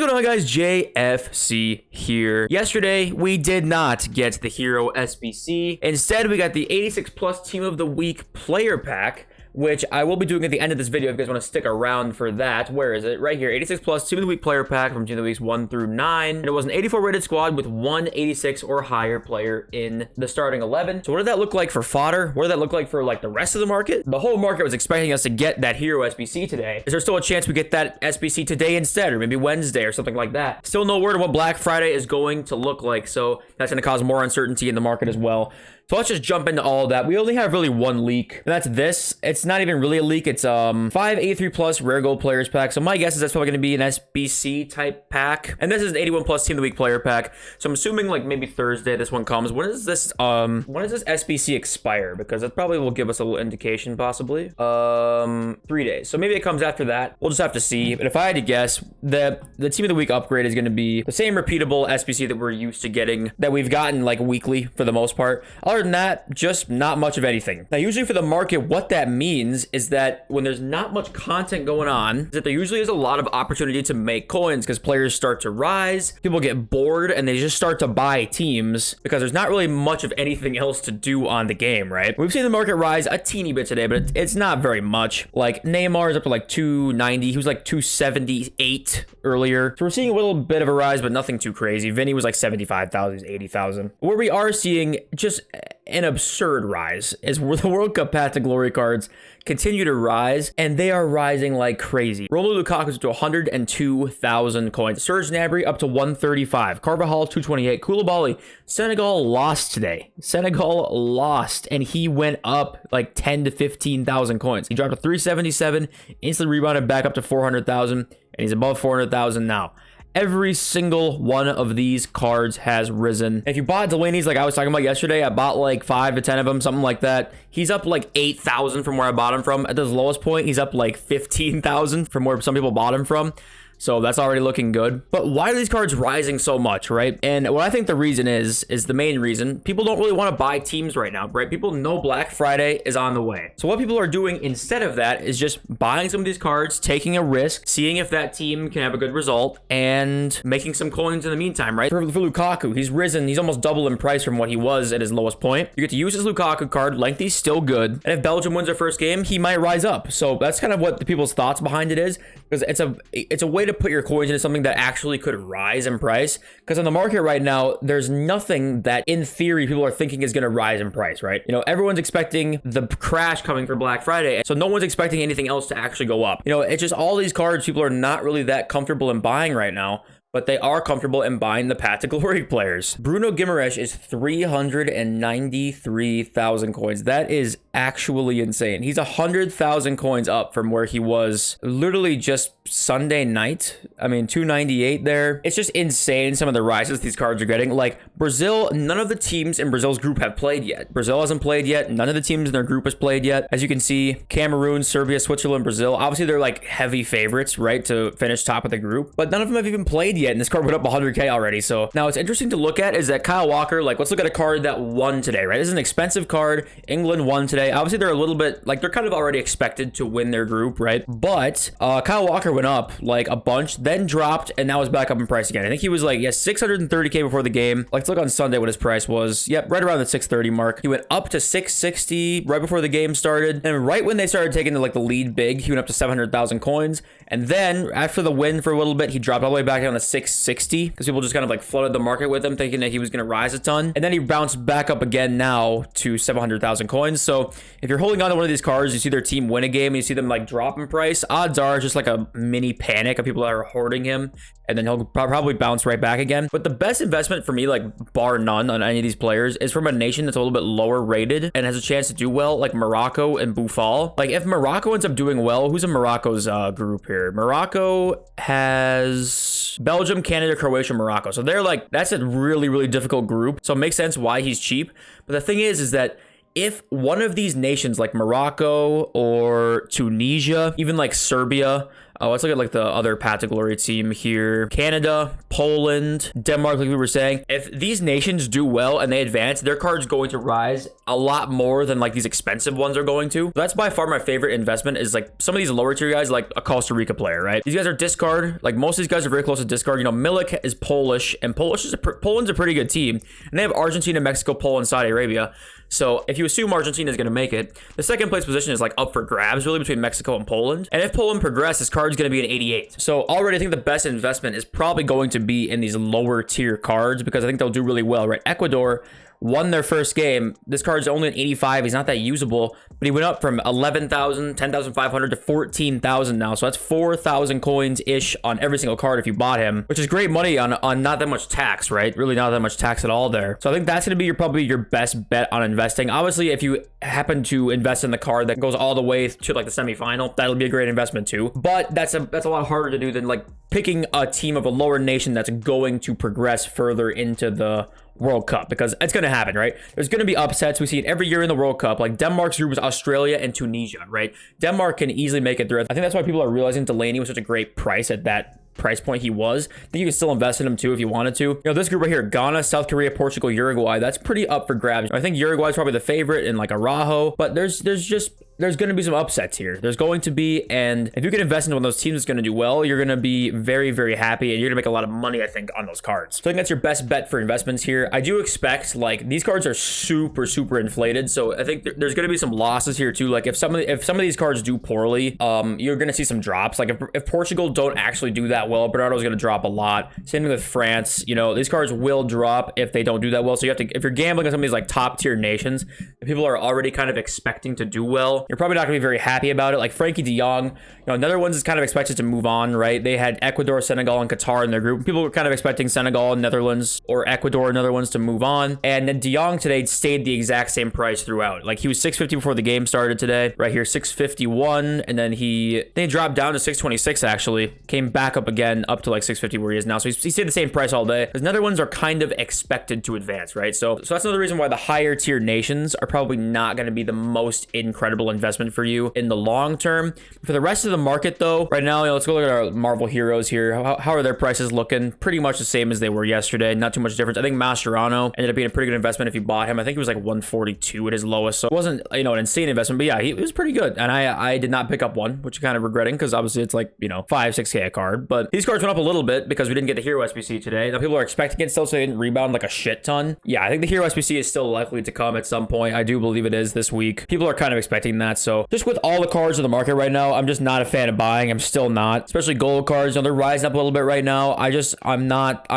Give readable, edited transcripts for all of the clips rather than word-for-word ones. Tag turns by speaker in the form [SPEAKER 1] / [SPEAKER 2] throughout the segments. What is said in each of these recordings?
[SPEAKER 1] What's going on, guys? JFC here. Yesterday, we did not get the Hero SBC. Instead, we got the 86 Plus Team of the Week player pack, which I will be doing at the end of this video if you guys want to stick around for that. Where is it? Right here. 86 Plus Team of the Week player pack from Team of the Weeks 1 through 9. And it was an 84 rated squad with one 86 or higher player in the starting 11. So what did that look like for Fodder? What did that look like for like the rest of the market? The whole market was expecting us to get that Hero SBC today. Is there still a chance we get that SBC today instead, or maybe Wednesday or something like that? Still no word on what Black Friday is going to look like. So that's going to cause more uncertainty in the market as well. So let's just jump into all of that. We only have really one leak, and that's this. It's not even really a leak. It's 5 83 plus rare gold players pack. So my guess is that's probably going to be an SBC type pack. And this is an 81 plus team of the week player pack. So I'm assuming like maybe Thursday this one comes. When does this SBC expire? Because that probably will give us a little indication possibly. 3 days. So maybe it comes after that. We'll just have to see. But if I had to guess, the team of the week upgrade is going to be the same repeatable SBC that we're used to getting, that we've gotten like weekly for the most part. Other than that, just not much of anything. Now, usually for the market, what that means is that when there's not much content going on, is that there usually is a lot of opportunity to make coins because players start to rise, people get bored, and they just start to buy teams because there's not really much of anything else to do on the game, right? We've seen the market rise a teeny bit today, but it's not very much. Like Neymar is up to like 290. He was like 278 earlier. So we're seeing a little bit of a rise, but nothing too crazy. Vinny was like 75,000, 80,000. Where we are seeing just an absurd rise is where the World Cup Path to Glory cards continue to rise, and they are rising like crazy. Romelu Lukaku's up to 102,000 coins. Serge Gnabry up to 135. Carvajal 228. Koulibaly. Senegal lost today. Senegal lost, and he went up like 10 to 15,000 coins. He dropped to 377, instantly rebounded back up to 400,000, and he's above 400,000 now. Every single one of these cards has risen. And if you bought Delaney's like I was talking about yesterday, I bought like 5 to 10 of them, something like that. He's up like 8,000 from where I bought him from. At his lowest point, he's up like 15,000 from where some people bought him from. So that's already looking good. But why are these cards rising so much, right? And what I think the reason is the main reason, people don't really want to buy teams right now, right? People know Black Friday is on the way. So what people are doing instead of that is just buying some of these cards, taking a risk, seeing if that team can have a good result, and making some coins in the meantime, right? For Lukaku, he's risen. He's almost double in price from what he was at his lowest point. You get to use his Lukaku card. Lengthy's still good. And if Belgium wins their first game, he might rise up. So that's kind of what the people's thoughts behind it is, because it's a way to put your coins into something that actually could rise in price. Because on the market right now, there's nothing that in theory people are thinking is going to rise in price, right? You know, everyone's expecting the crash coming for Black Friday, so no one's expecting anything else to actually go up. You know, it's just all these cards people are not really that comfortable in buying right now, but they are comfortable in buying the Path to Glory players. Bruno Guimaraes is 393,000 coins. That is actually insane. He's 100,000 coins up from where he was literally just Sunday night. I mean, 298 there. It's just insane some of the rises these cards are getting. Like Brazil, none of the teams in Brazil's group have played yet. Brazil hasn't played yet. None of the teams in their group has played yet. As you can see, Cameroon, Serbia, Switzerland, Brazil. Obviously, they're like heavy favorites, right, to finish top of the group. But none of them have even played yet, and this card went up 100K already. So now what's interesting to look at is that Kyle Walker, like let's look at a card that won today, right? This is an expensive card. England won today. Obviously, they're a little bit, like they're kind of already expected to win their group, right? But Kyle Walker went up like a bunch, then dropped, and now is back up in price again. I think he was like, 630K before the game. Let's look on Sunday what his price was. Yep, right around the 630 mark. He went up to 660 right before the game started. And right when they started taking the lead big, he went up to 700,000 coins. And then after the win for a little bit, he dropped all the way back down to 660 because people just kind of like flooded the market with him thinking that he was going to rise a ton. And then he bounced back up again now to 700,000 coins. So if you're holding on to one of these cards, you see their team win a game and you see them like drop in price, odds are it's just like a mini panic of people that are hoarding him, and then he'll probably bounce right back again. But the best investment for me, like bar none on any of these players, is from a nation that's a little bit lower rated and has a chance to do well, like Morocco and Boufal. Like if Morocco ends up doing well, who's in Morocco's group here? Morocco has Belgium, Canada, Croatia, Morocco. So they're like, that's a really, really difficult group. So it makes sense why he's cheap. But the thing is that if one of these nations like Morocco or Tunisia, even like Serbia, Oh, let's look at like the other Path to Glory team here. Canada, Poland, Denmark, like we were saying. If these nations do well and they advance, their card's going to rise a lot more than like these expensive ones are going to. That's by far my favorite investment is like some of these lower tier guys, like a Costa Rica player, right? These guys are discard. Like most of these guys are very close to discard. You know, Milik is Polish, and Poland's a pretty good team. And they have Argentina, Mexico, Poland, Saudi Arabia. So if you assume Argentina is going to make it, the second place position is like up for grabs really between Mexico and Poland. And if Poland progresses, this card's going to be an 88. So already I think the best investment is probably going to be in these lower tier cards because I think they'll do really well, right? Ecuador won their first game. This card's only an 85. He's not that usable, but he went up from 11,000, 10,500 to 14,000 now. So that's 4,000 coins-ish on every single card if you bought him, which is great money on not that much tax, right? Really not that much tax at all there. So I think that's going to be probably your best bet on investing. Obviously, if you happen to invest in the card that goes all the way to like the semifinal, that'll be a great investment too. But that's a lot harder to do than like picking a team of a lower nation that's going to progress further into the World Cup, because it's going to happen, right? There's going to be upsets. We see it every year in the World Cup. Like Denmark's group is Australia and Tunisia, right? Denmark can easily make it through. I think that's why people are realizing Delaney was such a great price at that price point he was. I think you can still invest in him too if you wanted to. You know, this group right here, Ghana, South Korea, Portugal, Uruguay, that's pretty up for grabs. I think Uruguay's probably the favorite in like Araujo, but there's going to be some upsets here. There's going to be, and if you can invest into one of those teams that's going to do well, you're going to be very, very happy, and you're going to make a lot of money, I think, on those cards. So I think that's your best bet for investments here. I do expect, like, these cards are super, super inflated, so I think there's going to be some losses here too. Like, if some of these cards do poorly, you're going to see some drops. Like, if Portugal don't actually do that well, Bernardo's going to drop a lot. Same thing with France. You know, these cards will drop if they don't do that well. So you have to, if you're gambling on some of these like top tier nations, people are already kind of expecting to do well, you're probably not going to be very happy about it. Like Frankie de Jong, you know, Netherlands is kind of expected to move on, right? They had Ecuador, Senegal, and Qatar in their group. People were kind of expecting Senegal, Netherlands, or Ecuador and Netherlands to move on. And then de Jong today stayed the exact same price throughout. Like he was 650 before the game started today, right here, 651, and then he dropped down to 626 actually, came back up again up to like 650 where he is now. So he stayed the same price all day. Because Netherlands are kind of expected to advance, right? So that's another reason why the higher tier nations are probably not going to be the most incredible investment for you in the long term. For the rest of the market though, right now, you know, let's go look at our Marvel heroes here. How are their prices looking? Pretty much the same as they were yesterday. Not too much difference. I think Mascherano ended up being a pretty good investment if you bought him. I think he was like 142 at his lowest. So it wasn't, you know, an insane investment, but yeah, he was pretty good. And I did not pick up one, which I'm kind of regretting because obviously it's like, you know, 5-6K a card. But these cards went up a little bit because we didn't get the hero SBC today. Now people are expecting it still, so they didn't rebound like a shit ton. Yeah, I think the hero SBC is still likely to come at some point. I do believe it is this week. People are kind of expecting that. So just with all the cards in the market right now, I'm just not a fan of buying. I'm still not, especially gold cards. You know, they're rising up a little bit right now. I'm not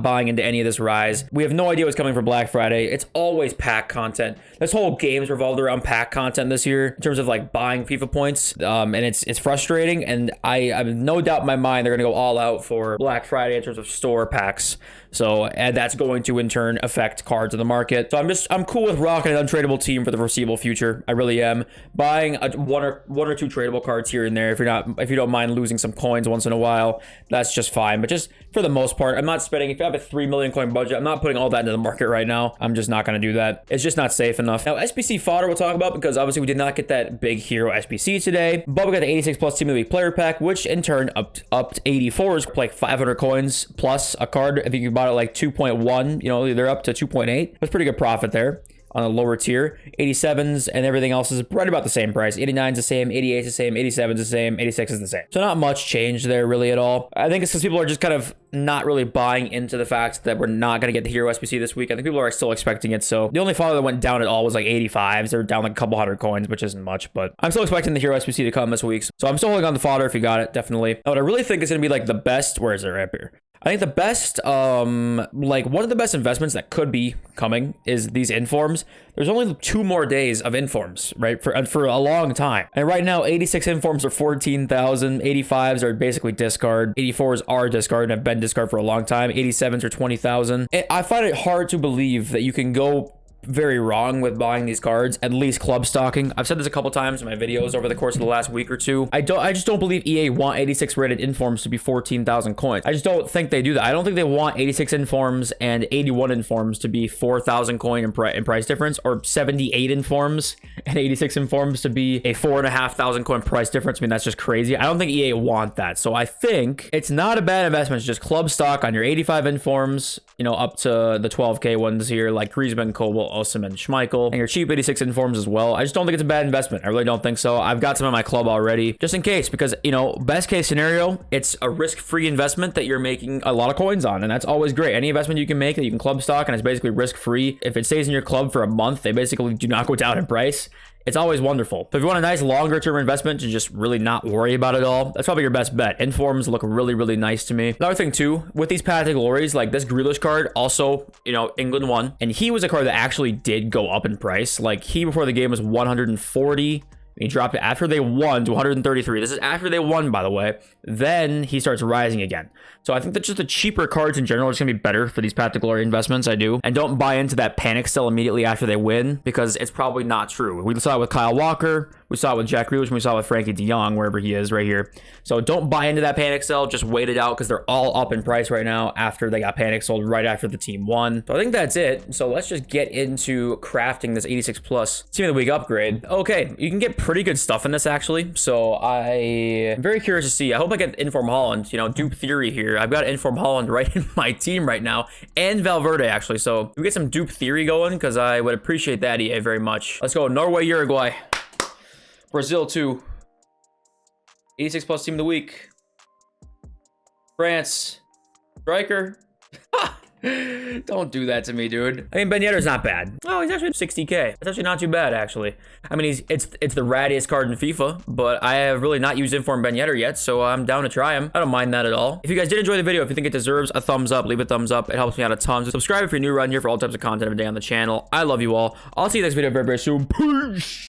[SPEAKER 1] buying into any of this rise. We have no idea what's coming for Black Friday. It's always pack content. This whole game's revolved around pack content this year in terms of like buying FIFA points. And it's frustrating. And I have no doubt in my mind they're going to go all out for Black Friday in terms of store packs. So, and that's going to in turn affect cards in the market. So I'm cool with rocking an untradeable team for the foreseeable future. I really am. Buying one or two tradable cards here and there if you don't mind losing some coins once in a while, that's just fine. But just for the most part, I'm not spending, if I have a 3 million coin budget, I'm not putting all that into the market right now. I'm just not going to do that. It's just not safe enough. Now, SBC fodder we'll talk about because obviously we did not get that big hero SBC today, but we got the 86 plus team of the week player pack, which in turn up to 84s, like 500 coins plus a card. If you bought it like 2.1, you know, they're up to 2.8. That's pretty good profit there on a lower tier. 87s and everything else is right about the same price. 89's the same, 88's the same, 87's the same, 86 is the same. So not much change there really at all. I think it's because people are just kind of not really buying into the fact that we're not going to get the hero SBC this week. I think people are still expecting it. So the only fodder that went down at all was like 85s. They're down like a couple hundred coins, which isn't much, but I'm still expecting the hero SBC to come this week. So I'm still holding on the fodder if you got it, definitely. Now, what I really think is going to be like the best, where is it right here? I think the best, like one of the best investments that could be coming is these informs. There's only 2 more days of informs, right? For a long time. And right now, 86 informs are 14,000. 85s are basically discard. 84s are discard and have been discard for a long time. 87s are 20,000. I find it hard to believe that you can go very wrong with buying these cards, at least club stocking. I've said this a couple times in my videos over the course of the last week or two. I just don't believe EA want 86 rated informs to be 14,000 coins. I just don't think they do that. I don't think they want 86 informs and 81 informs to be 4,000 coin in price difference, or 78 informs and 86 informs to be a 4,500 coin price difference. I mean, that's just crazy. I don't think EA want that. So I think it's not a bad investment to just club stock on your 85 informs, you know, up to the 12K ones here, like Griezmann, Kobel, Osimhen, Schmeichel, and your cheap 86 informs as well. I just don't think it's a bad investment. I really don't think so. I've got some in my club already, just in case, because, you know, best case scenario, it's a risk-free investment that you're making a lot of coins on, and that's always great. Any investment you can make that you can club stock and it's basically risk-free, if it stays in your club for a month, they basically do not go down in price. It's always wonderful. So if you want a nice longer term investment to just really not worry about it all, that's probably your best bet. Informs look really, really nice to me. Another thing too, with these Path to Glories, like this Grealish card, also, you know, England won. And he was a card that actually did go up in price. Like he before the game was 140. He dropped it after they won to 133. This is after they won, by the way. Then he starts rising again. So I think that just the cheaper cards in general are just going to be better for these Path to Glory investments. I do. And don't buy into that panic sell immediately after they win, because it's probably not true. We saw it with Kyle Walker. We saw it with Jack Grealish, and we saw it with Frankie de Jong, wherever he is right here. So don't buy into that panic sell. Just wait it out, because they're all up in price right now after they got panic sold right after the team won. So I think that's it. So let's just get into crafting this 86 plus Team of the Week upgrade. Okay, you can get pretty good stuff in this, actually. So I'm very curious to see. I hope I get Inform Holland, you know, dupe theory here. I've got Inform Holland right in my team right now, and Valverde, actually. So we get some dupe theory going, because I would appreciate that, EA, very much. Let's go. Norway, Uruguay. Brazil 2. 86 plus Team of the Week. France. Striker. Don't do that to me, dude. I mean, Ben Yedder's not bad. Oh, he's actually 60K. That's actually not too bad, actually. I mean, it's the rattiest card in FIFA, but I have really not used Inform Ben Yedder yet, so I'm down to try him. I don't mind that at all. If you guys did enjoy the video, if you think it deserves a thumbs up, leave a thumbs up. It helps me out a ton. So subscribe if you're new around here for all types of content every day on the channel. I love you all. I'll see you next video very, very soon. Peace!